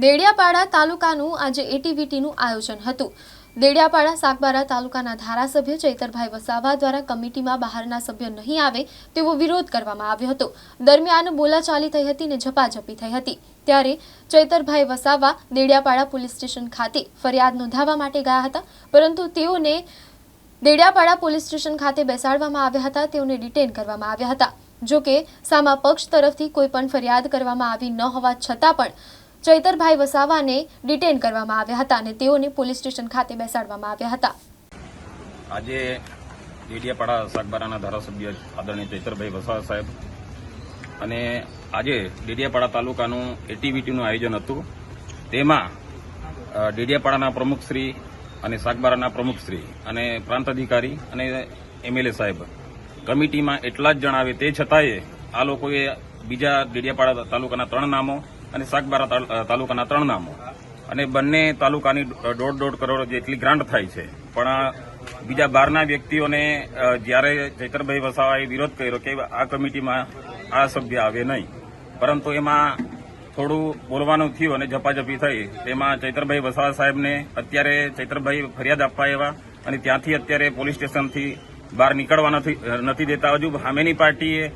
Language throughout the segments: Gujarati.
દેડિયાપાડા તાલુકાનું આજે એટીવીટીનું આયોજન હતું। દેડિયાપાડા સાગબારા તાલુકાના ધારાસભ્ય ચૈતરભાઈ વસાવા દ્વારા કમિટીમાં બહારના સભ્ય નહીં આવે તેવો વિરોધ કરવામાં આવ્યો હતો। દરમિયાન બોલાચાલી થઈ હતી અને ઝપાઝપી થઈ હતી। ત્યારે ચૈતરભાઈ વસાવા દેડિયાપાડા પોલીસ સ્ટેશન ખાતે ફરિયાદ નોંધાવવા માટે ગયા હતા, પરંતુ તેઓને દેડિયાપાડા પોલીસ સ્ટેશન ખાતે બેસાડવામાં આવ્યા હતા। તેઓને ડિટેન કરવામાં આવ્યા હતા। જો કે સામા પક્ષ તરફથી કોઈ પણ ફરિયાદ કરવામાં આવી ન હોવા છતાં પણ ચૈતરભાઈ વસાવાને ડિટેન કરવામાં આવ્યા હતા અને તેઓને પોલીસ સ્ટેશન ખાતે બેસાડવામાં આવ્યા હતા। આજે દેડિયાપાડા સાગબારાના ધારાસભ્ય આદરણીય ચૈતરભાઈ વસાવા સાહેબ અને આજે દેડિયાપાડા તાલુકાનું એટીવીટીનું આયોજન હતું। તેમાં દેડિયાપાડાના પ્રમુખશ્રી અને સાગબારાના પ્રમુખશ્રી અને પ્રાંત અધિકારી અને એમએલએ સાહેબ કમિટીમાં એટલા જ જણાવે તે છતાંય આ લોકોએ બીજા દેડિયાપાડા તાલુકાના 3 નામો અને સાગબારા તાલુકાના 3 નામો અને બંને તાલુકાની 1.5 કરોડ જેટલી ગ્રાન્ટ થાય છે, પણ બીજા બહારના વ્યક્તિઓને જ્યારે ચૈતરભાઈ વસાવાએ વિરોધ કર્યો કે આ કમિટીમાં આ સભ્ય આવે નહીં, પરંતુ એમાં થોડું બોલવાનું થયું અને ઝપાઝપી થઈ। તેમાં ચૈતરભાઈ વસાવા સાહેબને અત્યારે ચૈતરભાઈ ફરિયાદ આપવા આવ્યા અને ત્યાંથી અત્યારે પોલીસ સ્ટેશનથી બહાર નીકળવા નથી દેતા। હજુ સામેની પાર્ટીએ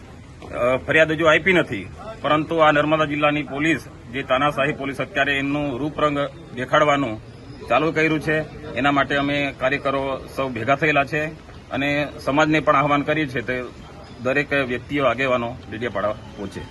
ફરિયાદ હજુ આપી નથી, પરંતુ આ નર્મદા જિલ્લાની પોલીસ જે તાનાશાહી પોલીસ અત્યારે એમનું રૂપરંગ દેખાડવાનું ચાલુ કર્યું છે। એના માટે અમે કાર્યકરો સૌ ભેગા થયેલા છે અને સમાજને પણ આહવાન કરીએ છીએ કે દરેક વ્યક્તિઓ આગેવાનો દેડિયાપાડા પહોંચે।